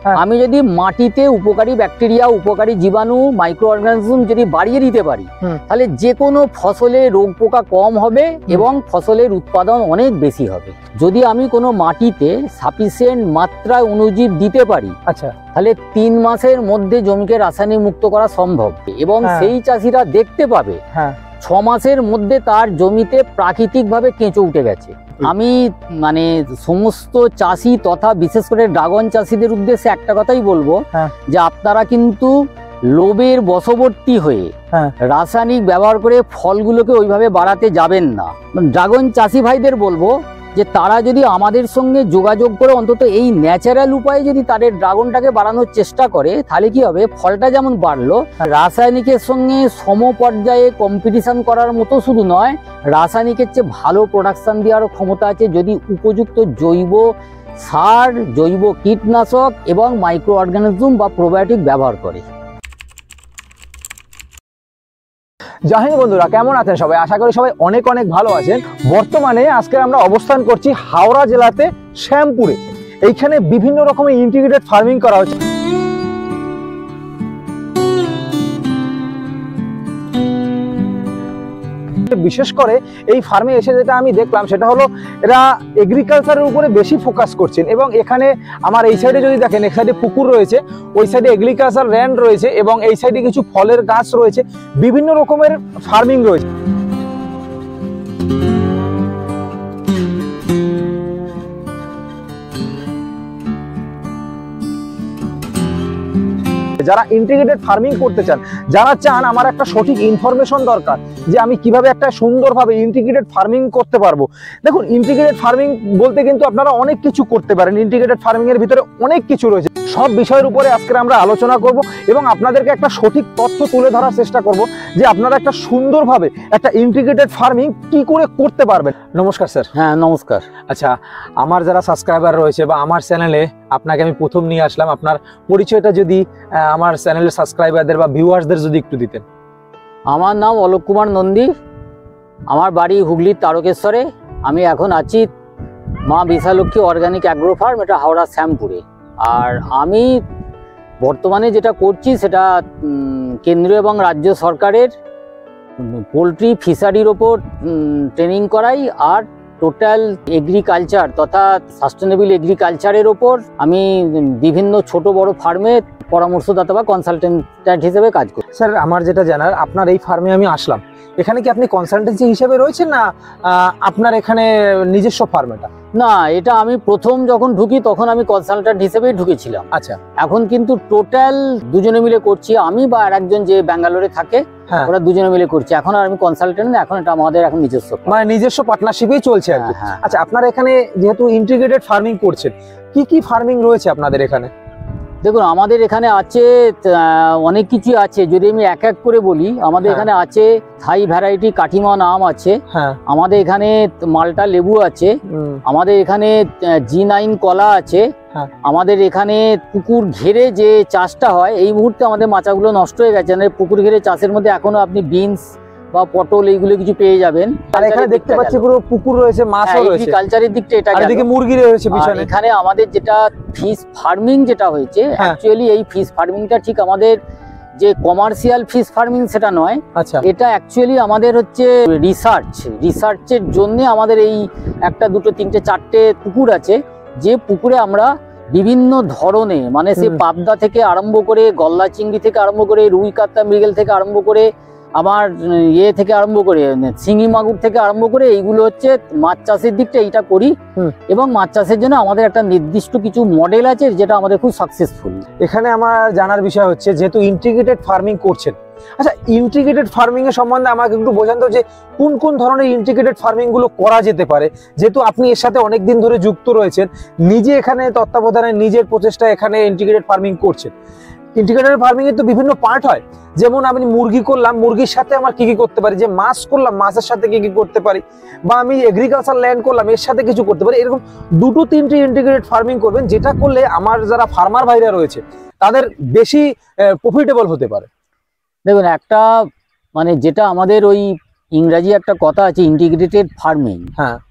আমি যদি মাটিতে উপকারী ব্যাকটেরিয়া, উপকারী জীবাণু, মাইক্রো অর্গানিজম যদি বাড়িয়ে দিতে পারি, তাহলে যে কোনো ফসলে রোগ পোকা কম হবে এবং ফসলের উৎপাদন অনেক বেশি হবে। যদি আমি কোনো মাটিতে সাফিসিয়েন্ট মাত্রায় অণুজীব দিতে পারি, আচ্ছা, তাহলে 3 মাসের মধ্যে জমিকে রাসায়নিক মুক্ত করা সম্ভব এবং সেই চাষিরা দেখতে পাবে 6 মাসের মধ্যে তার জমিতে প্রাকৃতিকভাবে কেঁচো উঠে গেছে। আমি মানে সমস্ত চাষি তথা বিশেষ করে ড্রাগন চাষিদের উদ্দেশ্যে একটা কথাই বলবো, যে আপনারা কিন্তু লোভের বশবর্তী হয়ে রাসায়নিক ব্যবহার করে ফলগুলোকে ওইভাবে বাড়াতে যাবেন না। ড্রাগন চাষি ভাইদের বলবো যে তারা যদি আমাদের সঙ্গে যোগাযোগ করে অন্তত এই ন্যাচারাল উপায়ে যদি তাদের ড্রাগনটাকে বাড়ানোর চেষ্টা করে, তাহলে কি হবে, ফলটা যেমন বাড়লো, রাসায়নিকের সঙ্গে সমপর্যায়ে কম্পিটিশন করার মতো শুধু নয়, রাসায়নিকের চেয়ে ভালো প্রোডাকশন দেওয়ারও ক্ষমতা আছে যদি উপযুক্ত জৈব সার, জৈব কীটনাশক এবং মাইক্রো অর্গানিজম বা প্রোবায়োটিক ব্যবহার করে। জয় হিন্দ বন্ধুরা, কেমন আছেন সবাই? আশা করি সবাই অনেক অনেক ভালো আছেন। বর্তমানে আজকে আমরা অবস্থান করছি হাওড়া জেলাতে শ্যামপুরে। এইখানে বিভিন্ন রকমের ইন্টিগ্রেটেড ফার্মিং করা হচ্ছে। বিশেষ করে এই ফার্মে এসে যেটা আমি দেখলাম সেটা হলো এরা এগ্রিকালচারের উপরে বেশি ফোকাস করছেন এবং এখানে আমার এই সাইডে যদি দেখেন, এক সাইডে পুকুর রয়েছে, ওই সাইডে এগ্রিকালচার ল্যান্ড রয়েছে এবং এই সাইডে কিছু ফলের গাছ রয়েছে, বিভিন্ন রকমের ফার্মিং রয়েছে। যারা ইন্টিগ্রেটেড ফার্মিং করতে চান, যারা চান আমার একটা সঠিক ইনফরমেশন দরকার যে আমি কিভাবে একটা সুন্দরভাবে ইন্টিগ্রেটেড ফার্মিং করতে পারবো। দেখুন, ইন্টিগ্রেটেড ফার্মিং বলতে কিন্তু আপনারা অনেক কিছু করতে পারেন। ইন্টিগ্রেটেড ফার্মিং এর ভিতরে অনেক কিছু রয়েছে। সব বিষয়ের উপরে আজকে আমরা আলোচনা করব এবং আপনাদেরকে একটা সঠিক তথ্য তুলে ধরার চেষ্টা করব যে আপনারা একটা সুন্দরভাবে একটা ইন্টিগ্রেটেড ফার্মিং কি করে করতে পারবেন। নমস্কার স্যার। হ্যাঁ, নমস্কার। আচ্ছা, আমার যারা সাবস্ক্রাইবার রয়েছে বা আমার চ্যানেলে আপনাকে আমি প্রথম নিয়ে আসলাম, আপনার পরিচয়টা যদি আমার চ্যানেলের সাবস্ক্রাইবারদের বা ভিউয়ার্সদের যদি একটু দিতেন। আমার নাম অলোক কুমার নন্দী, আমার বাড়ি হুগলির তারকেশ্বরে। আমি এখন আছি মা বিশালক্ষী অর্গানিক অ্যাগ্রো ফার্ম, এটা হাওড়া শ্যামপুরে। আর আমি বর্তমানে যেটা করছি সেটা কেন্দ্রীয় এবং রাজ্য সরকারের পোলট্রি ফিশারির ওপর ট্রেনিং করাই, আর টোটাল এগ্রিকালচার তথা সাস্টেনেবল এগ্রিকালচারের ওপর আমি বিভিন্ন ছোট বড় ফার্মে পরামর্শদাতা বা কনসালটেন্ট হিসেবে কাজ করি। স্যার, আমার যেটা জানার, আপনার এই ফার্মে আমি আসলাম, এখানে কি আপনি কনসালটেন্সি হিসেবে রয়েছেন না আপনার এখানে নিজস্ব ফার্ম? এটা না, এটা আমি প্রথম যখন ঢুকি তখন আমি কনসালটেন্ট হিসেবেই ঢুকেছিলাম। আচ্ছা, এখন কিন্তু টোটাল দুজনে মিলে করছি, আমি বা আর একজন যে ব্যাঙ্গালোরে থাকে, ওরা দুজনে মিলে করছি। এখন আর আমি কনসালটেন্ট না, এখন এটা আমাদের এখন নিজস্ব, মানে নিজস্ব পার্টনারশিপেই চলছে আর কি। আচ্ছা, আপনারা এখানে যেহেতু ইন্টিগ্রেটেড ফার্মিং করছেন, কি কি ফার্মিং রয়েছে আপনাদের এখানে? দেখুন, আমাদের এখানে আছে অনেক কিছু আছে। যদি আমি এক এক করে বলি, আমাদের এখানে আছে থাই ভ্যারাইটি কাঠিমন আম আছে, আমাদের এখানে মাল্টা লেবু আছে, আমাদের এখানে G9 কলা আছে, আমাদের এখানে পুকুর ঘেরে যে চাষটা হয়, এই মুহূর্তে আমাদের মাচাগুলো নষ্ট হয়ে গেছে। পুকুর ঘেরে চাষের মধ্যে এখনো আপনি বিনস বা পটল এইগুলো কিছু পেয়ে যাবেন। আর এখানে দেখতে পাচ্ছি পুরো পুকুর রয়েছে, মাছও রয়েছে, এগ্রিকালচারের দিকটা এটা, আর এদিকে মুরগি রয়েছে পিছনে। এখানে আমাদের যেটা ফিশ ফার্মিং যেটা হয়েছে, অ্যাকচুয়ালি এই ফিশ ফার্মিংটা ঠিক আমাদের যে কমার্শিয়াল ফিশ ফার্মিং সেটা নয়। আচ্ছা, এটা অ্যাকচুয়ালি আমাদের হচ্ছে রিসার্চের জন্য আমাদের এই একটা দুটো তিনটে চারটে পুকুর আছে, যে পুকুরে আমরা বিভিন্ন ধরনের, মানে সে পাবদা থেকে আরম্ভ করে, গলদা চিংড়ি থেকে আরম্ভ করে, রুই কাতলা মৃগেল থেকে আরম্ভ করে, আমার থেকে আরম্ভ করে শিঙি মাগুর থেকে আরম্ভ করে, এইগুলো হচ্ছে মাছ চাষের দিকটা এইটা করি। এবং মাছ চাষের জন্য আমাদের একটা নির্দিষ্ট কিছু মডেল আছে যেটা আমাদের খুব সাকসেসফুল। এখানে আমার জানার বিষয় হচ্ছে, যেহেতু ইন্টিগ্রেটেড ফার্মিং করছেন, আচ্ছা, ইন্টিগ্রেটেড ফার্মিং এর সম্বন্ধে আমাকে একটু বোঝান তো, যে কোন কোন ধরনের ইন্টিগ্রেটেড ফার্মিং গুলো করা যেতে পারে, যেহেতু আপনি এর সাথে অনেকদিন ধরে যুক্ত রয়েছেন, নিজে এখানে তত্ত্বাবধানে নিজের প্রচেষ্টায় এখানে ইন্টিগ্রেটেড ফার্মিং করছেন। ইন্টিগ্রেটেড ফার্মিং এর তো বিভিন্ন পার্ট হয়, যেমন আমি মুরগি করলাম, মুরগির সাথে আমার কি কি করতে পারি, যে মাছ করলাম, মাছের সাথে কি কি করতে পারি, বা আমি এগ্রিকালচার ল্যান্ড করলাম, এর সাথে কিছু করতে পারি। এরকম দুটো তিনটি ইন্টিগ্রেটেড ফার্মিং করবেন, যেটা করলে আমার যারা ফার্মার ভাইরা রয়েছে তাদের বেশি প্রফিটেবল হতে পারে। দেখুন, একটা মানে যেটা আমাদের ওই ইংরাজি একটা কথা আছে, ইন্টিগ্রেটেড ফার্মিং।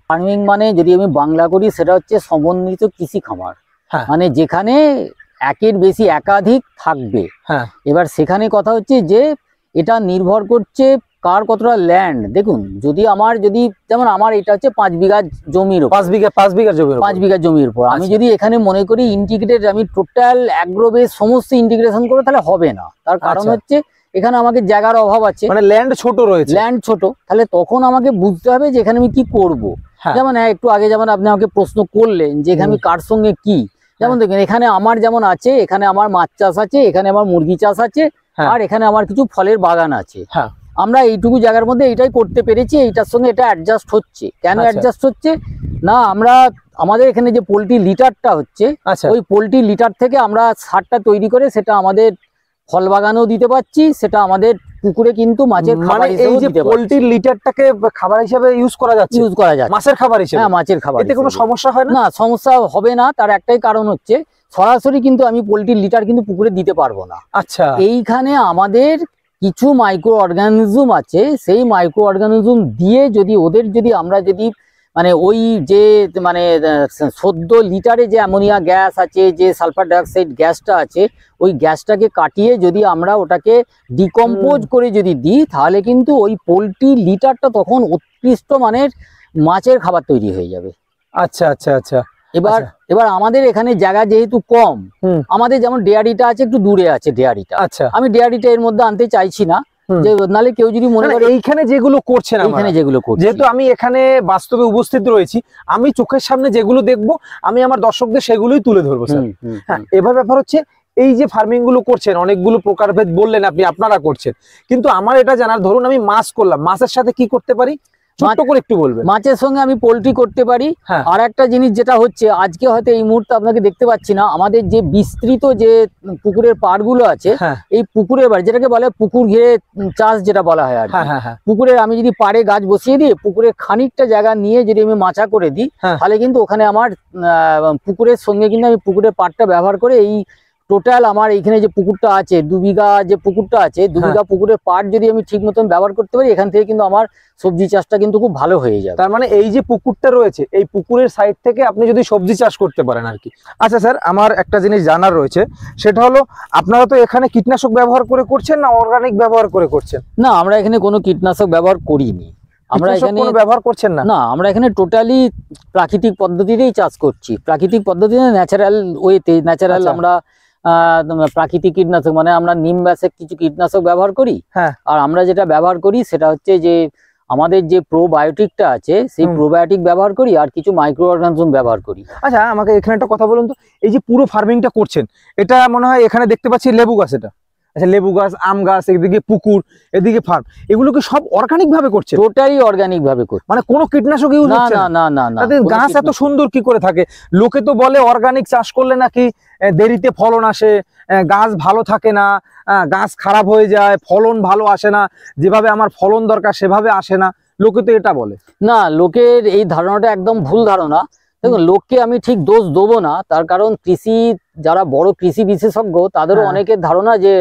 ফার্মিং মানে যদি আমি বাংলা করি সেটা হচ্ছে সমন্বিত কৃষি খামার। মানে যেখানে একের বেশি একাধিক থাকবে। হ্যাঁ। এবার সেখানে কথা হচ্ছে যে এটা নির্ভর করছে কার কতটা ল্যান্ড। দেখুন, যদি যেমন আমার এটা হচ্ছে 5 বিঘা জমির উপর, 5 বিঘা জমির উপর। 5 বিঘা জমির উপর আমি যদি এখানে মনে করি ইন্টিগ্রেটেড, আমি টোটাল অ্যাগ্রোবেস সমস্ত ইন্টিগ্রেশন করে, তাহলে হবে না। তার কারণ হচ্ছে এখানে আমাকে জায়গার অভাব আছে, মানে ল্যান্ড ছোট রয়েছে, ল্যান্ড ছোট। তাহলে তখন আমাকে বুঝতে হবে যে এখানে আমি কি করব। যেমন একটু আগে যেমন আপনি আমাকে প্রশ্ন করলেন যে এখানে আমি কার সঙ্গে কি, যেমন দেখেন এখানে আমার যেমন আছে, এখানে আমার মাছ চাষ আছে, এখানে আমার মুরগি চাষ আছে, আর এখানে আমার কিছু ফলের বাগান আছে। আমরা এইটুকু জায়গার মধ্যে এইটাই করতে পেরেছি, এইটার সঙ্গে এটা অ্যাডজাস্ট হচ্ছে। কেন অ্যাডজাস্ট হচ্ছে না, আমাদের এখানে যে পোল্ট্রি লিটারটা হচ্ছে, ওই পোল্ট্রি লিটার থেকে আমরা সারটা তৈরি করে সেটা আমাদের ফল বাগানেও দিতে পারছি, সেটা আমাদের পুকুরে কিন্তু মাছের খাবার হিসেবে দিতে পারছি। পোল্ট্রির লিটারটাকে খাবার হিসেবে ইউজ করা যাচ্ছে, মাছের খাবার হিসেবে। হ্যাঁ, মাছের খাবার। এতে কোনো সমস্যা হয় না? না, সমস্যা হবে না। তার একটাই কারণ হচ্ছে সরাসরি কিন্তু আমি পোল্ট্রির লিটার কিন্তু পুকুরে দিতে পারবো না। আচ্ছা, এইখানে আমাদের কিছু মাইক্রো অর্গানিজম আছে, সেই মাইক্রো অর্গানিজম দিয়ে যদি আমরা মানে ওই যে মানে সদ্য লিটারে যে অ্যামোনিয়া গ্যাস আছে, যে সালফার ডাইঅক্সাইড গ্যাসটা আছে, ওই গ্যাসটাকে কাটিয়ে যদি আমরা ওটাকে ডিকম্পোজ করে যদি দিই, তাহলে কিন্তু ওই পোল্ট্রি লিটারটা তখন উৎকৃষ্ট মানের মাছের খাবার তৈরি হয়ে যাবে। আচ্ছা আচ্ছা আচ্ছা। এবার আমাদের এখানে জায়গা যেহেতু কম, আমাদের যেমন ডেয়ারিটা আছে একটু দূরে আছে ডেয়ারিটা, আমি ডেয়ারিটা এর মধ্যে আনতে চাইছি না, যে নালে কেউ যদি মনে করে এইখানে যেগুলো করছেন, যেহেতু আমি এখানে বাস্তবে উপস্থিত রয়েছি, আমি চোখের সামনে যেগুলো দেখবো আমি আমার দর্শকদের সেগুলোই তুলে ধরবো স্যার। হ্যাঁ, এবার ব্যাপার হচ্ছে এই যে ফার্মিং গুলো করছেন, অনেকগুলো প্রকারভেদ বললেন আপনারা করছেন, কিন্তু আমার এটা জানার, ধরুন আমি মাছ করলাম, মাছের সাথে কি করতে পারি ছোট্ট করে একটু বলবেন। মাছের সঙ্গে আমি পোল্ট্রি করতে পারি। আর একটা জিনিস যেটা হচ্ছে, আজকে হয়তো এই মুহূর্তে আপনাকে দেখতে পাচ্ছি না, আমাদের যে বিস্তৃত যে পুকুরের পাড়গুলো আছে, এই পুকুরের বাড়ি যেটাকে বলে পুকুর ঘিরে চাষ যেটা বলা হয় আর পুকুরের, আমি যদি পাড়ে গাছ বসিয়ে দিই, পুকুরের খানিকটা জায়গা নিয়ে যদি আমি মাচা করে দিই, তাহলে কিন্তু ওখানে আমার পুকুরের সঙ্গে কিন্তু আমি পুকুরের পাড়টা ব্যবহার করে এই টোটাল আমার এইখানে যে পুকুরটা আছে 2 বিঘা, যে পুকুরটা আছে 2 বিঘা পুকুরের পাড় যদি আমি ঠিক মতন ব্যবহার করতে পারি, এখান থেকে কিন্তু আমার সবজি চাষটা কিন্তু খুব ভালো হয়ে যাবে। তার মানে এই যে পুকুরটা রয়েছে, এই পুকুরের সাইড থেকে আপনি যদি সবজি চাষ করতে পারেন আর কি। আচ্ছা স্যার, আমার একটা জিনিস জানার রয়েছে, সেটা হলো আপনারা তো এখানে কীটনাশক ব্যবহার করে করছেন না অর্গানিক ব্যবহার করে করছেন? না, আমরা এখানে কোনো কীটনাশক ব্যবহার করিনি। আমরা এখানে ব্যবহার করছেন না? না, আমরা এখানে টোটালি প্রাকৃতিক পদ্ধতিতেই চাষ করছি। প্রাকৃতিক পদ্ধতিতে, ন্যাচারাল ওয়েতে, ন্যাচারাল আমরা প্রাকৃতিক কীটনাশক মানে আমরা নিম ব্যাসের কিছু কীটনাশক ব্যবহার করি। আর আমরা যেটা ব্যবহার করি সেটা হচ্ছে যে আমাদের যে প্রোবায়োটিকটা আছে, সেই প্রোবায়োটিক ব্যবহার করি, আর কিছু মাইক্রো অর্গানিজম ব্যবহার করি। আচ্ছা, আমাকে এখানে একটা কথা বলুন তো, এই যে পুরো ফার্মিংটা করছেন, এটা মনে হয় এখানে দেখতে পাচ্ছি লেবু গাছ, এটা আচ্ছা লেবু গাছ, আম গাছ, এদিকে পুকুর, এদিকে ফার্ম, এগুলো কি সব অর্গানিক ভাবে করছে? টোটালি অর্গানিক ভাবে করছে, মানে কোনো কীটনাশক ইউজ হচ্ছে না? না না না। তাদের গাছ এত সুন্দর কি করে থাকে? লোকে তো বলে অর্গানিক চাষ করলে নাকি দেরিতে ফলন আসে, গাছ ভালো থাকে না, গাছ খারাপ হয়ে যায়, ফলন ভালো আসে না, যেভাবে আমার ফলন দরকার সেভাবে আসে না, লোকে তো এটা বলে। না, লোকের এই ধারণাটা একদম ভুল ধারণা। দেখুন, লোককে আমি ঠিক দোষ দেবো না, তার কারণ যারা বড় কৃষি বিশেষজ্ঞ তাদেরও অনেকের ধারণা যে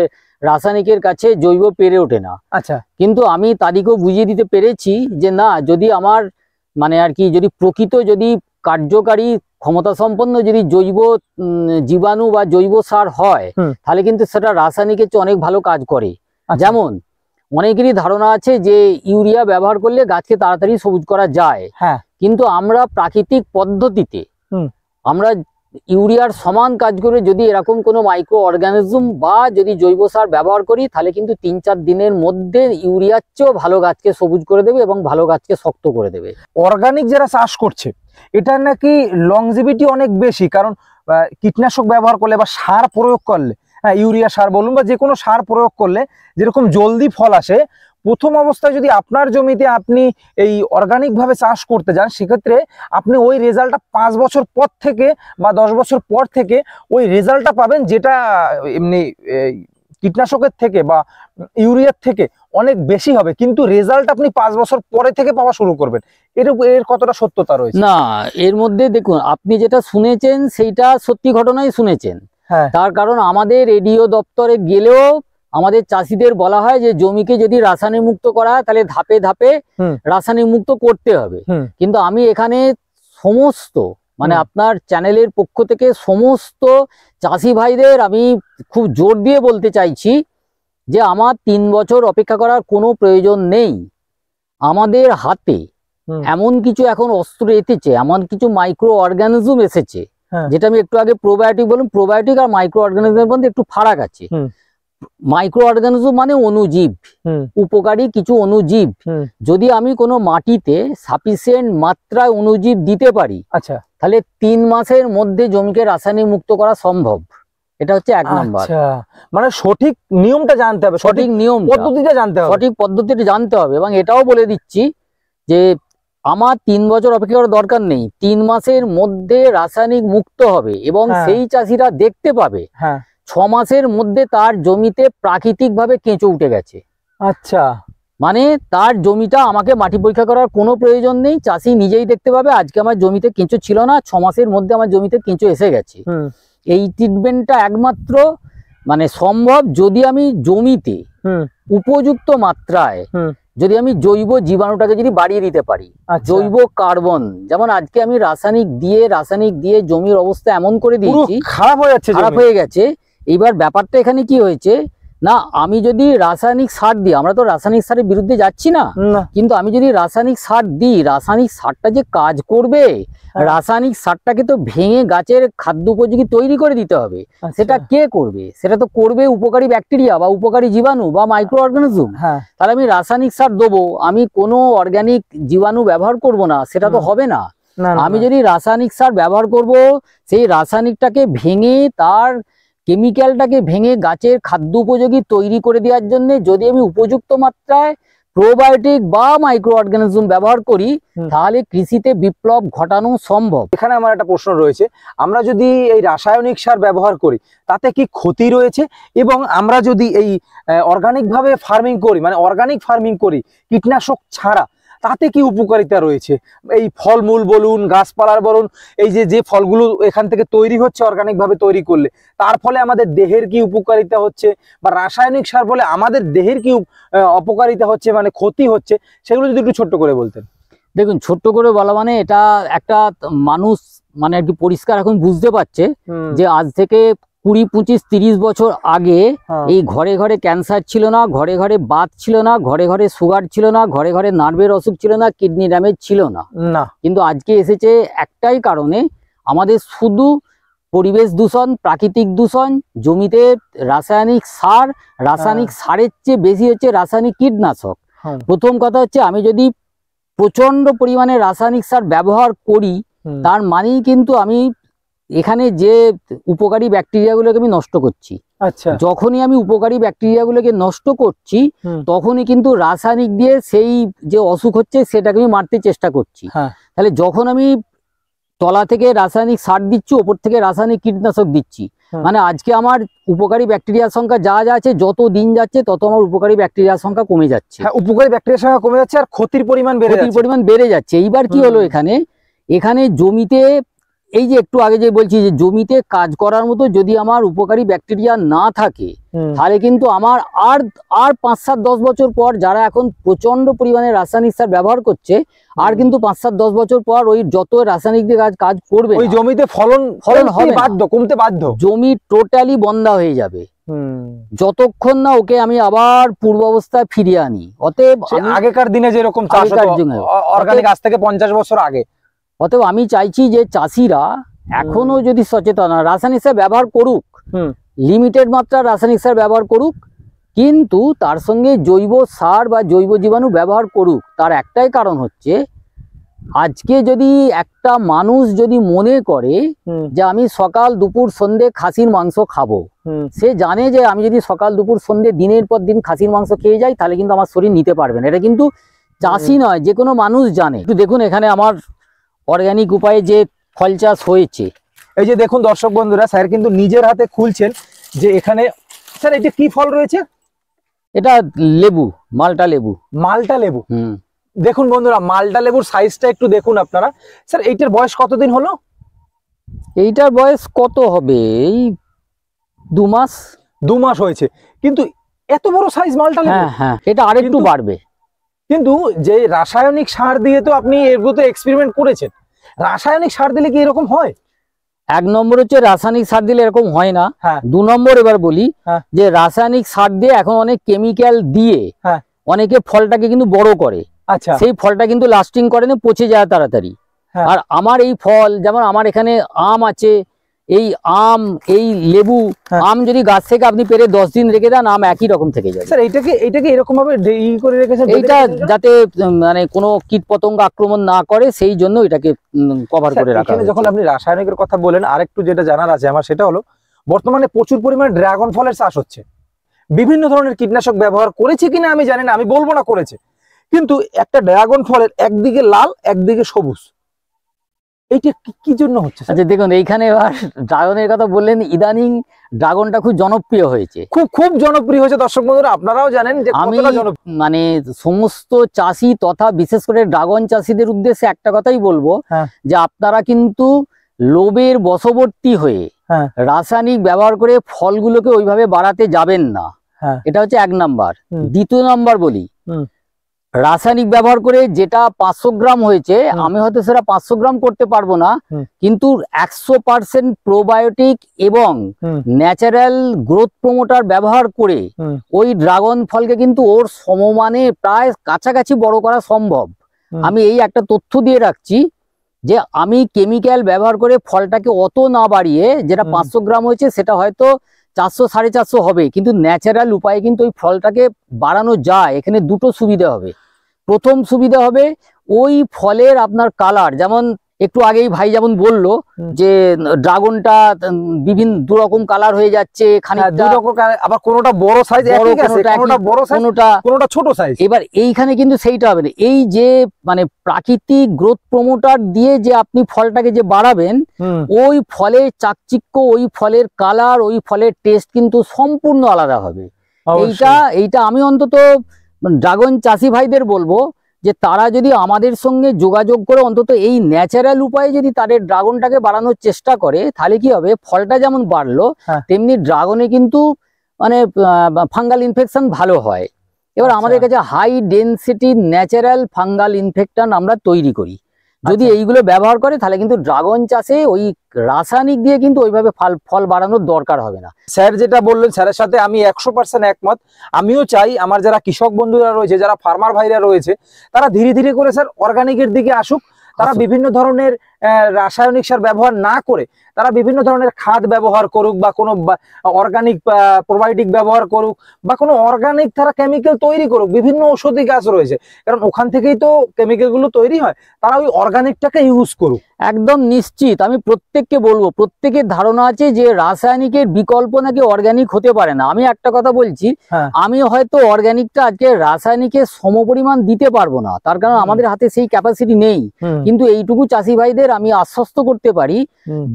রাসায়নিকের কাছে জৈব পেরে ওঠে না। আচ্ছা, কিন্তু আমি তাদেরকেও বুঝিয়ে দিতে পেরেছি যে না, যদি আমার মানে আর কি, যদি প্রকৃত, যদি কার্যকারী ক্ষমতা সম্পন্ন যদি জৈব জীবাণু বা জৈব সার হয়, তাহলে কিন্তু সেটা রাসায়নিকের চেয়ে অনেক ভালো কাজ করে। যেমন অনেকেরই ধারণা আছে যে ইউরিয়া ব্যবহার করলে গাছকে তাড়াতাড়ি সবুজ করা যায়, কিন্তু আমরা প্রাকৃতিক পদ্ধতিতে আমরা ইউরিয়ার সমান কাজ করে যদি এরকম কোনো মাইক্রো অর্গানিজম বা যদি জৈব সার ব্যবহার করি, তাহলে কিন্তু 3-4 দিনের মধ্যে ইউরিয়ার চেয়েও ভালো গাছকে সবুজ করে দেবে এবং ভালো গাছকে শক্ত করে দেবে। অর্গানিক যারা চাষ করছে, এটা নাকি লংজিভিটি অনেক বেশি, কারণ কীটনাশক ব্যবহার করলে বা সার প্রয়োগ করলে, ইউরিয়া সার বলুন বা যে কোনো সার প্রয়োগ করলে যেরকম জলদি ফল আসে, প্রথম অবস্থায় যদি আপনার জমিতে আপনি এই অর্গানিক ভাবে চাষ করতে যান, সেক্ষেত্রে আপনি ওই রেজাল্টটা 5 বছর পর থেকে বা 10 বছর পর থেকে ওই রেজাল্টটা পাবেন, যেটা এমনি কীটনাশকের থেকে বা ইউরিয়ার থেকে অনেক বেশি হবে, কিন্তু রেজাল্ট আপনি 5 বছর পরে থেকে পাওয়া শুরু করবেন। এর কতটা সত্যতা রয়েছে? না, এর মধ্যে দেখুন, আপনি যেটা শুনেছেন সেইটা সত্যি ঘটনাই শুনেছেন। তার কারণ আমাদের রেডিও দপ্তরে গেলেও আমাদের চাষিদের বলা হয় যে জমিকে যদি রাসায়নিক মুক্ত করা হয়, তাহলে ধাপে ধাপে রাসায়নিক মুক্ত করতে হবে। কিন্তু আমি এখানে সমস্ত মানে আপনার চ্যানেলের পক্ষ থেকে সমস্ত চাষি ভাইদের আমি খুব জোর দিয়ে বলতে চাইছি যে আমার 3 বছর অপেক্ষা করার কোনো প্রয়োজন নেই। আমাদের হাতে এমন কিছু এখন অস্ত্র এসেছে, এমন কিছু মাইক্রো অর্গানিজম এসেছে, যেটা আমি একটু আগে প্রোবায়োটিক বললাম, প্রোবায়োটিক আর মাইক্রো অর্গানিজমের মধ্যে একটু ফারাক আছে। মাইক্রো অর্গানিজম মানে অণুজীব, উপকারী কিছু অণুজীব। যদি আমি কোনো মাটিতে সাফিসিয়েন্ট মাত্রায় অণুজীব দিতে পারি, আচ্ছা, তাহলে 3 মাসের মধ্যে জমিকে রাসায়নিক মুক্ত করা সম্ভব। এটা হচ্ছে 1 নাম্বার। মানে সঠিক নিয়মটা জানতে হবে, সঠিক নিয়ম পদ্ধতিটা জানতে হবে, সঠিক পদ্ধতিটা জানতে হবে। এবং এটাও বলে দিচ্ছি যে আমার 3 বছর অপেক্ষা করার দরকার নেই, 3 মাসের মধ্যে রাসায়নিক মুক্ত হবে এবং সেই চাষিরা দেখতে পাবে 6 মাসের মধ্যে তার জমিতে প্রাকৃতিক ভাবে কেঁচো উঠে গেছে। আচ্ছা, মানে তার জমিটা আমাকে মাটি পরীক্ষা করার কোনো প্রয়োজন নেই, চাষি নিজেই দেখতে পাবে আজকে আমার জমিতে কেঁচো ছিল না, 6 মাসের মধ্যে আমার জমিতে কেঁচো এসে গেছে। এই ট্রিটমেন্টটা একমাত্র মানে সম্ভব যদি আমি জমিতে উপযুক্ত মাত্রায় যদি আমি জৈব জীবাণুটাকে যদি বাড়িয়ে দিতে পারি। জৈব কার্বন, যেমন আজকে আমি রাসায়নিক দিয়ে জমির অবস্থা এমন করে দিয়েছি খারাপ হয়ে গেছে। এইবার ব্যাপারটা এখানে কি হয়েছে না, আমি যদি রাসায়নিক সার দিই, আমরা তো রাসায়নিক সারের বিরুদ্ধে যাচ্ছি না, কিন্তু আমি যদি রাসায়নিক সার দিই, রাসায়নিক সারটা যে কাজ করবে, রাসায়নিক সারটাকে তো ভেঙে গাছের খাদ্য উপযোগী তৈরি করে দিতে হবে। সেটা কে করবে? সেটা তো করবে উপকারী ব্যাকটেরিয়া বা উপকারী জীবাণু বা মাইক্রো অর্গানিজম। তাহলে আমি রাসায়নিক সার দেবো, আমি কোনো অর্গানিক জীবাণু ব্যবহার করব না, সেটা তো হবে না। আমি যদি রাসায়নিক সার ব্যবহার করব, সেই রাসায়নিকটাকে ভেঙে তার কেমিক্যালটাকে ভেঙে গাছের খাদ্য উপযোগী তৈরি করে দেওয়ার জন্য যদি আমি উপযুক্ত মাত্রায় প্রোবায়োটিক বা মাইক্রো অর্গানিজম ব্যবহার করি, তাহলে কৃষিতে বিপ্লব ঘটানো সম্ভব। এখানে আমার একটা প্রশ্ন রয়েছে, আমরা যদি এই রাসায়নিক সার ব্যবহার করি তাতে কি ক্ষতি রয়েছে, এবং আমরা যদি এই অর্গানিক ভাবে ফার্মিং করি, মানে অর্গানিক ফার্মিং করি কীটনাশক ছাড়া, তাতে কি উপকারিতা রয়েছে? এই ফলমূল বলুন, গাছপালার বলুন, এই যে ফলগুলো এখান থেকে তৈরি হচ্ছে অর্গানিক ভাবে তৈরি করলে, তার ফলে আমাদের দেহের কি উপকারিতা হচ্ছে, বা রাসায়নিক সার ফলে আমাদের দেহের কি অপকারিতা হচ্ছে, মানে ক্ষতি হচ্ছে, সেগুলো যদি একটু ছোট্ট করে বলতেন। দেখুন, ছোট্ট করে বলা মানে এটা একটা মানুষ মানে আর কি পরিষ্কার এখন বুঝতে পারছে যে আজ থেকে 20, 25, 30 বছর আগে এই ঘরে ঘরে ক্যান্সার ছিল না, ঘরে ঘরে বাত ছিল না, ঘরে ঘরে সুগার ছিল না, ঘরে ঘরে নার্ভের অসুখ ছিল না, কিডনি ড্যামেজ ছিল না। কিন্তু আজকে এসেছে একটাই কারণে, আমাদের শুধু পরিবেশ দূষণ, প্রাকৃতিক দূষণ, জমিতে রাসায়নিক সার, রাসায়নিক সারের চেয়ে বেশি হচ্ছে রাসায়নিক কীটনাশক। প্রথম কথা হচ্ছে, আমি যদি প্রচন্ড পরিমাণে রাসায়নিক সার ব্যবহার করি, তার মানেই কিন্তু আমি এখানে যে উপকারী ব্যাকটেরিয়াগুলোকে আমি নষ্ট করছি। আচ্ছা, যখনই আমি উপকারী ব্যাকটেরিয়াগুলোকে নষ্ট করছি, তখনই কিন্তু রাসায়নিক দিয়ে সেই যে অসুখ হচ্ছে সেটাকে আমি মারতে চেষ্টা করছি। তাহলে যখন আমি তলা থেকে রাসায়নিক সার দিচ্ছি, ওপর থেকে রাসায়নিক কীটনাশক দিচ্ছি, মানে আজকে আমার উপকারী ব্যাকটেরিয়ার সংখ্যা যা আছে, যত দিন যাচ্ছে তত আমার উপকারী ব্যাকটেরিয়ার সংখ্যা কমে যাচ্ছে। উপকারী ব্যাকটেরিয়ার সংখ্যা কমে যাচ্ছে আর ক্ষতির পরিমাণ বেড়ে যাচ্ছে। এইবার কি হলো, এখানে জমিতে এই যে একটু আগে যে বলছি যে জমিতে কাজ করার মতো যদি আমার উপকারী ব্যাকটেরিয়া না থাকে, তাহলে কিন্তু আমার আর 5, 7, 10 বছর পর, যারা এখন প্রচন্ড পরিমাণে রাসায়নিক সার ব্যবহার করছে, আর কিন্তু 5, 7, 10 বছর পর ওই যত রাসায়নিক দিয়ে কাজ করবে, ওই জমিতে ফলন হবে বাধ্য, কমতে বাধ্য, জমি টোটালি বন্ধা হয়ে যাবে যতক্ষণ না ওকে আমি আবার পূর্বাবস্থায় ফিরিয়ে আনি। অতএব আগেকার দিনে যেরকম চাষ হতো অর্গানিক, আজ থেকে 50 বছর আগে, অতএব আমি চাইছি যে চাষিরা এখনো যদি সচেতন, রাসায়নিক সার ব্যবহার করুক, লিমিটেড মাত্রা রাসায়নিক সার ব্যবহার করুক, কিন্তু তার সঙ্গে জৈব সার বা জৈব জীবাণু ব্যবহার করুক। তার একটাই কারণ হচ্ছে, আজকে যদি একটা মানুষ যদি মনে করে যে আমি সকাল দুপুর সন্ধে খাসির মাংস খাবো, সে জানে যে আমি যদি সকাল দুপুর সন্ধে দিনের পর দিন খাসির মাংস খেয়ে যাই, তাহলে কিন্তু আমার শরীর নিতে পারবে না। এটা কিন্তু চাষি নয়, যে কোনো মানুষ জানে। একটু দেখুন এখানে আমার অর্গানিক উপায়ে যে ফল চাষ হয়েছে, এই যে দেখুন দর্শক বন্ধুরা, স্যার কিন্তু নিজের হাতে খুলছেন যে এখানে। স্যার এটা কি ফল রয়েছে? এটা লেবু, মালটা লেবু। মালটা লেবু, দেখুন বন্ধুরা, মালটা লেবুর সাইজটা একটু দেখুন আপনারা। স্যার এইটার বয়স কতদিন হলো? এইটার বয়স কত হবে, এই 2 মাস। 2 মাস হয়েছে, কিন্তু এত বড় সাইজ মালটা লেবু? হ্যাঁ, এটা আরেকটু বাড়বে। কিন্তু যে রাসায়নিক সার দিয়ে তো আপনি এর মতো এক্সপেরিমেন্ট করেছেন, রাসায়নিক সার দিলে কি এরকম হয়? এক নম্বর হচ্ছে রাসায়নিক সার দিলে এরকম হয় না। হ্যাঁ। 2 নম্বর এবার বলি যে রাসায়নিক সার দিয়ে এখন অনেক কেমিক্যাল দিয়ে অনেকে ফলটাকে কিন্তু বড় করে। আচ্ছা, সেই ফলটা কিন্তু লাস্টিং করে না, পচে যায় তাড়াতাড়ি। আর আমার এই ফল, যেমন আমার এখানে আম আছে, এই আম, এই লেবু, আম যদি গাছ থেকে আপনি পেরে 10 দিন রেখে দেন, আম একই রকম থেকে যায়। স্যার এইটাকে এরকম ভাবে করে রেখেছেন, এইটা যাতে মানে কোনো কীটপতঙ্গ আক্রমণ না করে, সেই জন্য এটাকে কভার করে রাখা হয়। যখন আপনি রাসায়নিকের কথা বলেন, আরেকটু যেটা জানার আছে আমার, সেটা হলো বর্তমানে প্রচুর পরিমাণে ড্রাগন ফলের চাষ হচ্ছে। বিভিন্ন ধরনের কীটনাশক ব্যবহার করেছে কিনা আমি জানি না, আমি বলবো না করেছে, কিন্তু একটা ড্রাগন ফলের একদিকে লাল একদিকে সবুজ, এইটা কি জন্য হচ্ছে? আচ্ছা দেখুন, এইখানে এবার ড্রাগনের কথা বললেন, ইদানিং ড্রাগনটা খুব জনপ্রিয় হয়েছে, খুব জনপ্রিয় হয়েছে। দর্শক বন্ধুরা, আপনারাও জানেন যে আমি মানে সমস্ত চাষি তথা বিশেষ করে ড্রাগন চাষিদের উদ্দেশ্যে একটা কথাই বলবো, যে আপনারা কিন্তু লোভের বশবর্তী হয়ে রাসায়নিক ব্যবহার করে ফলগুলোকে ওইভাবে বাড়াতে যাবেন না। এটা হচ্ছে 1 নাম্বার। 2 নাম্বার বলি, রাসায়নিক ব্যবহার করে যেটা 500 গ্রাম হয়েছে, আমি হয়তো সেটা 500 গ্রাম করতে পারবো না, কিন্তু 100% প্রোবায়োটিক এবং ন্যাচারাল গ্রোথ প্রমোটার ব্যবহার করে ওই ড্রাগন ফলকে কিন্তু ওর সমমানে প্রায় কাছাকাছি বড় করা সম্ভব। আমি এই একটা তথ্য দিয়ে রাখছি যে আমি কেমিক্যাল ব্যবহার করে ফলটাকে অত না বাড়িয়ে, যেটা 500 গ্রাম হয়েছে সেটা হয়তো 400 450 হবে, কিন্তু ন্যাচারাল উপায়ে কিন্তু ওই ফলটাকে বাড়ানো যায়। এখানে দুটো সুবিধা হবে। প্রথম সুবিধা হবে ওই ফলের আপনার কালার, যেমন একটু আগেই ভাই যেমন বললো যে ড্রাগনটা বিভিন্ন দুরকম কালার হয়ে যাচ্ছে, খানিকটা আবার কোনোটা বড় সাইজ, কোনোটা ছোট সাইজ। এবার এইখানে কিন্তু সেইটা হবে না। এই যে মানে প্রাকৃতিক গ্রোথ প্রমোটার দিয়ে যে আপনি ফলটাকে যে বাড়াবেন, ওই ফলের চাকচিক্য, ওই ফলের কালার, ওই ফলের টেস্ট কিন্তু সম্পূর্ণ আলাদা হবে। এইটা আমি অন্তত ড্রাগন চাষি ভাইদের বলবো যে তারা যদি আমাদের সঙ্গে যোগাযোগ করে অন্তত এই ন্যাচারাল উপায়ে যদি তাদের ড্রাগনটাকে বাড়ানোর চেষ্টা করে, তাহলে কি হবে, ফলটা যেমন বাড়লো তেমনি ড্রাগনে কিন্তু মানে ফাঙ্গাল ইনফেকশন ভালো হয়। এবার আমাদের কাছে হাই ডেনসিটি ন্যাচারাল ফাঙ্গাল ইনফেক্টন আমরা তৈরি করি। যদি এইগুলো ব্যবহার করে তাহলে কিন্তু ড্রাগন চাষে ওই রাসায়নিক দিয়ে কিন্তু ওইভাবে ফল বাড়ানোর দরকার হবে না। স্যার যেটা বললেন, স্যারের সাথে আমি 100% একমত। আমিও চাই আমার যারা কৃষক বন্ধুরা রয়েছে, যারা ফার্মার ভাইরা রয়েছে, তারা ধীরে ধীরে করে স্যার অর্গানিকের দিকে আসুক। তারা বিভিন্ন ধরনের রাসায়নিক সার ব্যবহার না করে তারা বিভিন্ন ধরনের খাদ ব্যবহার করুক, বা কোনো অর্গানিক প্রোবায়োটিক ব্যবহার করুক, বা কোনো অর্গানিক তারা কেমিক্যাল তৈরি করুক। বিভিন্ন ঔষধি গাছ রয়েছে, কারণ ওখান থেকেই তো কেমিক্যাল গুলো তৈরি হয়, তারা ওই অর্গানিকটাকে ইউজ করুক। একদম নিশ্চিত আমি প্রত্যেককে বলবো, প্রত্যেকের ধারণা আছে যে রাসায়নিকের বিকল্প নাকি অর্গানিক হতে পারে না। আমি একটা কথা বলছি, আমি হয়তো অর্গানিকটা আজকে রাসায়নিকের সমপরিমাণ দিতে পারবো না, তার কারণ আমাদের হাতে সেই ক্যাপাসিটি নেই। কিন্তু এইটুকু চাষি ভাইদের আমি আশ্বস্ত করতে পারি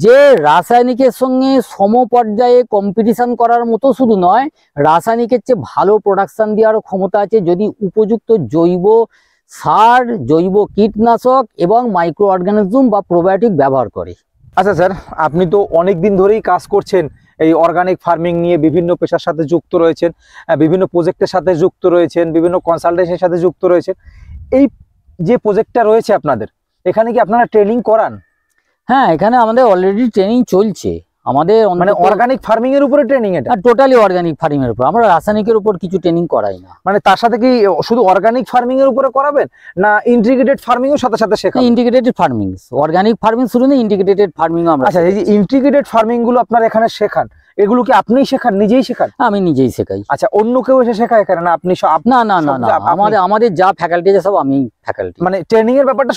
যে রাসায়নিকের সঙ্গে সমপর্যায়ে কম্পিটিশন করার মতো শুধু নয়, রাসায়নিকের চেয়ে ভালো প্রোডাকশন দেওয়ার ক্ষমতা আছে যদি উপযুক্ত জৈব সার, জৈব কীটনাশক এবং মাইক্রো অর্গানিজম বা প্রোবায়োটিক ব্যবহার করে। আচ্ছা স্যার, আপনি তো অনেক দিন ধরেই কাজ করছেন এই অর্গানিক ফার্মিং নিয়ে, বিভিন্ন পেশার সাথে যুক্ত রয়েছেন, বিভিন্ন প্রজেক্টের সাথে যুক্ত রয়েছেন, বিভিন্ন কনসালটেন্সির সাথে যুক্ত রয়েছেন। এই যে প্রজেক্টটা রয়েছে আপনাদের, এখানে কি আপনারা ট্রেনিং করান? হ্যাঁ, এখানে আমাদের অলরেডি ট্রেনিং চলছে। আমাদের মানে অর্গানিক ফার্মিং এর উপরে ট্রেনিং? এটা টোটালি অর্গানিক ফার্মিং এর উপর, আমরা রাসায়নিকের উপর কিছু ট্রেনিং করাই না। মানে তার সাথে কি শুধু অর্গানিক ফার্মিং এর উপরে করাবেন, না ইন্টিগ্রেটেড ফার্মিং এর সাথে সাথে শেখাবেন? ইন্টিগ্রেটেড ফার্মিং, অর্গানিক ফার্মিং শুরু নেই, ইন্টিগ্রেটেড ফার্মিং আমরা। আচ্ছা, এই যে ইন্টিগ্রেটেড ফার্মিং গুলো আপনারা এখানে শেখান, এগুলো কি আপনিই শেখান, নিজেই শেখান? আমি নিজেই শেখাই। আচ্ছা, অন্য কেউ এসে শেখায় এখানে না? আপনি না না না না, আমাদের যা ফ্যাকাল্টি আছে সব আমি ফ্যাকাল্টি। মানে ট্রেনিং এর ব্যাপারটা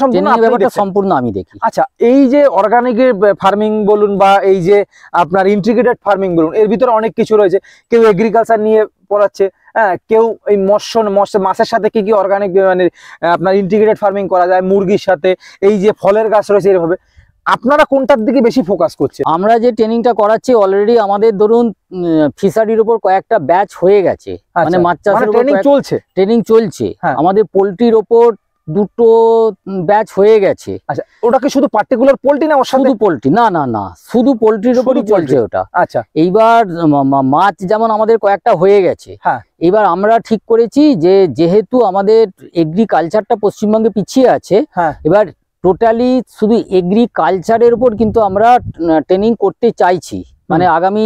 সম্পূর্ণ আমি দেখি। আচ্ছা, এই যে অর্গানিকের ফার্মিং বলুন বা এই যে আপনার ইন্টিগ্রেটেড ফার্মিং বলুন, এর ভিতরে অনেক কিছু রয়েছে। কেউ এগ্রিকালচার নিয়ে পড়াচ্ছে, কেউ এই মাছের সাথে কি কি অর্গানিক মানে আপনার ইন্টিগ্রেটেড ফার্মিং করা যায়, মুরগির সাথে, এই যে ফলের গাছ রয়েছে, এভাবে আপনারা কোনটার দিকে বেশি ফোকাস করছেন? আমরা যে ট্রেনিংটা করাচ্ছি অলরেডি আমাদের ধরুন ফিশারির উপর কয়েকটা ব্যাচ হয়ে গেছে, মানে মাছ চাষের ট্রেনিং চলছে। আমাদের পোল্ট্রির ওপর 2টো ব্যাচ হয়ে গেছে। আচ্ছা, ওটা কি শুধু পার্টিকুলার পোল্ট্রি না? শুধু পোল্ট্রি না, না না, শুধু পোল্ট্রির উপরই চলছে ওটা। আচ্ছা, এইবার মাছ যেমন আমাদের কয়েকটা হয়ে গেছে, এবার আমরা ঠিক করেছি যে যেহেতু আমাদের এগ্রিকালচারটা পশ্চিমবঙ্গে পিছিয়ে আছে, এবার টোটালি শুধু এগ্রিকালচারের উপর কিন্তু আমরা ট্রেনিং করতে চাইছি। মানে আগামী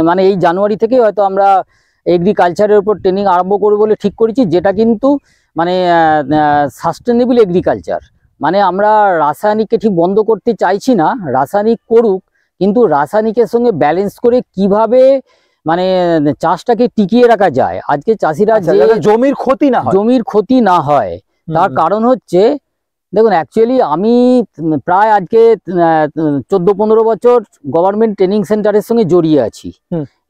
মানে এই জানুয়ারি থেকে হয়তো আমরা এগ্রিকালচারের উপর ট্রেনিং আরম্ভ করবো বলে ঠিক করেছি, যেটা কিন্তু মানে সাস্টেনেবল এগ্রিকালচার। মানে আমরা রাসায়নিককে ঠিক বন্ধ করতে চাইছি না, রাসায়নিক করুক, কিন্তু রাসায়নিকের সঙ্গে ব্যালেন্স করে কিভাবে মানে চাষটাকে টিকিয়ে রাখা যায়। আজকে চাষিরা যে জমির ক্ষতি না হয় তার কারণ হচ্ছে, দেখুন অ্যাকচুয়ালি আমি প্রায় আজকে 14-15 বছর গভর্নমেন্ট ট্রেনিং সেন্টারের সঙ্গে জড়িয়ে আছি।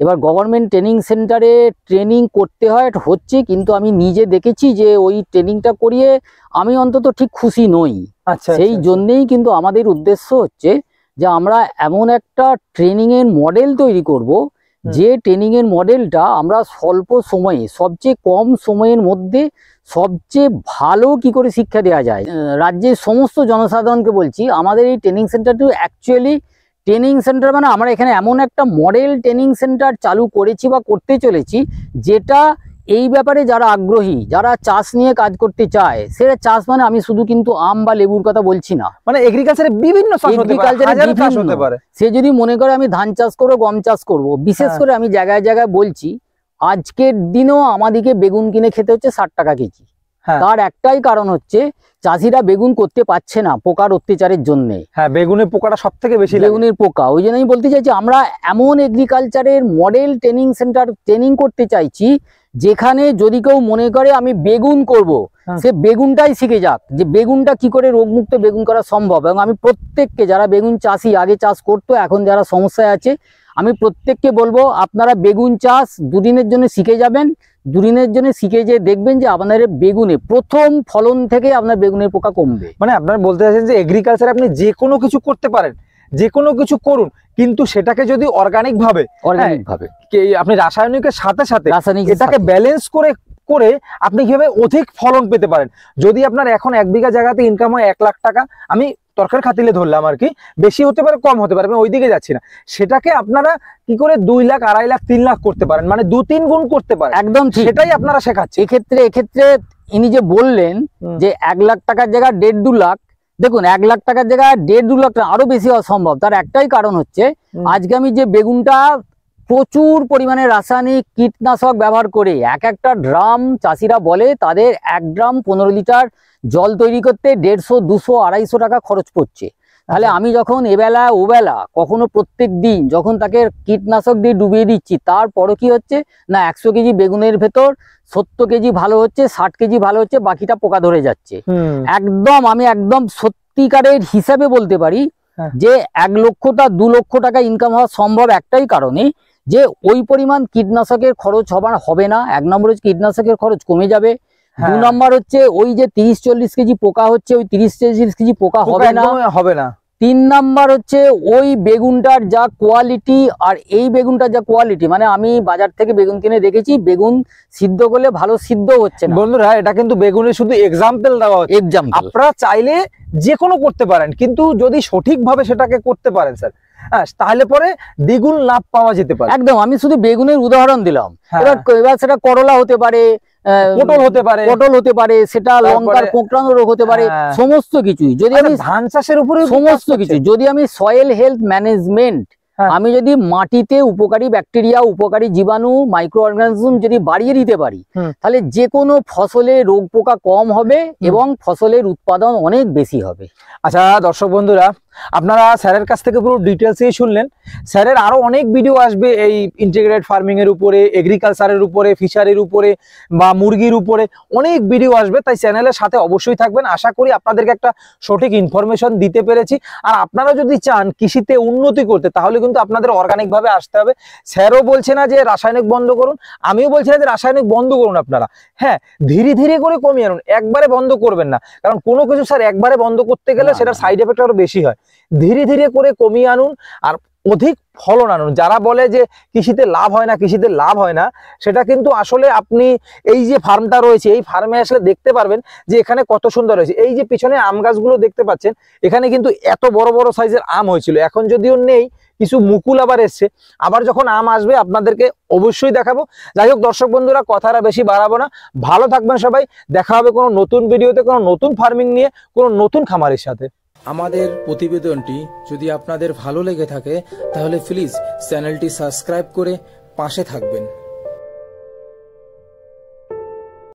এবার গভর্নমেন্ট ট্রেনিং সেন্টারে ট্রেনিং করতে হচ্ছে, কিন্তু আমি নিজে দেখেছি যে ওই ট্রেনিংটা করিয়ে আমি অন্তত ঠিক খুশি নই। সেই জন্যেই কিন্তু আমাদের উদ্দেশ্য হচ্ছে যে আমরা এমন একটা ট্রেনিং এর মডেল তৈরি করব, যে ট্রেনিং এর মডেলটা আমরা স্বল্প সময়ে, সবচেয়ে কম সময়ের মধ্যে সবচেয়ে ভালো কি করে শিক্ষা দেওয়া যায়। রাজ্যের সমস্ত জনসাধারণকে বলছি, আমাদের এই ট্রেনিং সেন্টারটি অ্যাকচুয়ালি ট্রেনিং সেন্টার মানে আমরা এখানে এমন একটা মডেল ট্রেনিং সেন্টার চালু করেছি বা করতে চলেছি, যেটা এই ব্যাপারে যারা আগ্রহী, যারা চাষ নিয়ে কাজ করতে চায়, সেটা চাষ মানে আমি শুধু কিন্তু আম বা লেবুর কথা বলছি না, মানে এগ্রিকালচারে বিভিন্ন চাষ হতে পারে। সে যদি মনে করে আমি ধান চাষ করবো, গম চাষ করব, বিশেষ করে আমি জায়গায় জায়গায় বলছি আজকের দিনেও আমাদেরকে বেগুন কিনে খেতে হচ্ছে 60 টাকা কেজি। তার একটাই কারণ হচ্ছে চাষিরা বেগুন করতে পারছে না পোকার অত্যাচারের জন্য। বেগুনের পোকাটা সব থেকে বেশি, বেগুনের পোকা। ওই জন্য আমি বলতে চাইছি আমরা এমন এগ্রিকালচারের মডেল ট্রেনিং সেন্টার ট্রেনিং করতে চাইছি, যেখানে যদি কেউ মনে করে আমি বেগুন করব, সে বেগুনটাই শিখে যাক, যে বেগুনটা কি করে রোগমুক্ত বেগুন করা সম্ভব। এবং আমি প্রত্যেককে, যারা বেগুন চাষি আগে চাষ করতো, এখন যারা সমস্যায় আছে, আমি প্রত্যেককে বলবো আপনারা বেগুন চাষ দুদিনের জন্য শিখে যাবেন। দুদিনের জন্য শিখে যে দেখবেন যে আপনাদের বেগুনে প্রথম ফলন থেকে আপনার বেগুনের পোকা কমবে। মানে আপনারা বলতে চাইছেন যে এগ্রিকালচারে আপনি যে কোনো কিছু করতে পারেন, যে কোনো কিছু করুন, কিন্তু সেটাকে যদি অর্গানিক ভাবে আপনি রাসায়নিকের সাথে সাথে এটাকে ব্যালেন্স করে আপনি কিভাবে অধিক ফলন পেতে পারেন। যদি আপনার এখন 1 বিঘা জায়গাতে ইনকাম হয় 1 লাখ টাকা, আমি তরকারি খাতিলে ধরলাম আর কি, বেশি হতে পারে কম হতে পারে, আমি ওই দিকে যাচ্ছি না, সেটাকে আপনারা কি করে 2 লাখ 2.5 লাখ 3 লাখ করতে পারেন, মানে 2-3 গুণ করতে পারেন। একদম ঠিক, সেটাই আপনারা শেখাচ্ছেন। এক্ষেত্রে ইনি যে বললেন যে 1 লাখ টাকার জায়গায় 1.5-2 লাখ, দেখুন 1 লাখ টাকার জায়গায় 1.5-2 লাখ আরো বেশি হওয়া সম্ভব। তার একটাই কারণ হচ্ছে আজকে আমি যে বেগুনটা প্রচুর পরিমাণে রাসায়নিক কীটনাশক ব্যবহার করে একটা ড্রাম, চাষিরা বলে তাদের 1 ড্রাম 15 লিটার জল তৈরি করতে 150, 200, 250 টাকা খরচ পড়ছে। তাহলে আমি যখন এবেলা ওবেলা কখনো প্রত্যেক দিন যখন তাকে কীটনাশক দিয়ে ডুবিয়ে দিচ্ছি, তারপরও কি হচ্ছে না 100 কেজি বেগুনের ভেতর 70 কেজি ভালো হচ্ছে, 60 কেজি ভালো হচ্ছে, বাকিটা পোকা ধরে যাচ্ছে। আমি একদম সত্যিকারের হিসাবে বলতে পারি যে 1 লক্ষটা 2 লক্ষ টাকা ইনকাম হওয়া সম্ভব একটাই কারণে, যে ওই পরিমাণ কীটনাশকের খরচ হবে না। 1 নম্বর হচ্ছে কীটনাশকের খরচ কমে যাবে। 2 নম্বর হচ্ছে ওই যে 30-40 কেজি পোকা হচ্ছে, ওই 30-40 কেজি পোকা হবে না। 3 নাম্বার হচ্ছে ওই বেগুনটার যা কোয়ালিটি আর এই বেগুনটার যা কোয়ালিটি, মানে আমি বাজার থেকে বেগুন কিনে দেখেছি, বেগুন সিদ্ধ করলে ভালো সিদ্ধ হচ্ছে না। বন্ধুরা, এটা কিন্তু বেগুনের শুধু এক্সাম্পল দেওয়া হচ্ছে। আপনারা চাইলে যে কোনো করতে পারেন, কিন্তু যদি সঠিকভাবে সেটাকে করতে পারেন স্যার, তাহলে পরে দ্বিগুণ লাভ পাওয়া যেতে পারে। একদম, আমি শুধু বেগুনের উদাহরণ দিলাম। এবার সেটা করলা হতে পারে, পটল হতে পারে, সেটা লঙ্কার কোঁকড়ানো রোগ হতে পারে, সমস্ত কিছুই। যদি আমি ধান চাষের উপরে সমস্ত কিছু, যদি আমি সয়েল হেলথ ম্যানেজমেন্ট, আমি যদি মাটিতে উপকারী ব্যাকটেরিয়া, উপকারী জীবাণু, মাইক্রো অর্গানিজম যদি বাড়িয়ে দিতে পারি, তাহলে যে কোনো ফসলে রোগ পোকা কম হবে এবং ফসলের উৎপাদন অনেক বেশি হবে। আচ্ছা দর্শক বন্ধুরা, আপনারা স্যারের কাছ থেকে পুরো ডিটেলসেই শুনলেন। স্যারের আরো অনেক ভিডিও আসবে এই ইন্টিগ্রেটেড ফার্মিং এর উপরে, এগ্রিকালচারের উপরে, ফিশারির উপরে বা মুরগির উপরে অনেক ভিডিও আসবে, তাই চ্যানেলের সাথে অবশ্যই থাকবেন। আশা করি আপনাদেরকে একটা সঠিক ইনফরমেশন দিতে পেরেছি। আর আপনারা যদি চান কৃষিতে উন্নতি করতে, তাহলে কিন্তু আপনাদের অর্গানিক ভাবে আসতে হবে। স্যারও বলছে না যে রাসায়নিক বন্ধ করুন, আমিও বলছি না যে রাসায়নিক বন্ধ করুন। আপনারা ধীরে ধীরে করে কমিয়ে আনুন, একবারে বন্ধ করবেন না, কারণ কোনো কিছু স্যার একবারে বন্ধ করতে গেলে সেটার সাইড এফেক্ট আরো বেশি হয়। ধীরে ধীরে করে কমিয়ে আনুন আর অধিক ফলন আনুন। যারা বলে যে কৃষিতে লাভ হয় না, কৃষিতে লাভ হয় না, সেটা কিন্তু আসলে আপনি এই যে ফার্মটা রয়েছে, এই ফার্মে আসলে দেখতে পারবেন যে এখানে কত সুন্দর হয়েছে। এই যে পিছনে আম গাছগুলো দেখতে পাচ্ছেন, এখানে কিন্তু এত বড় বড় সাইজের আম হয়েছিল, এখন যদিও নেই, কিছু মুকুল আবার এসছে, আবার যখন আম আসবে আপনাদেরকে অবশ্যই দেখাবো। যাই হোক দর্শক বন্ধুরা, কথাটা বেশি বাড়াবো না, ভালো থাকবেন সবাই, দেখা হবে কোনো নতুন ভিডিওতে, কোনো নতুন ফার্মিং নিয়ে, কোনো নতুন খামারের সাথে। আমাদের প্রতিবেদনটি যদি আপনাদের ভালো লেগে থাকে তাহলে প্লিজ চ্যানেলটি সাবস্ক্রাইব করে পাশে থাকবেন।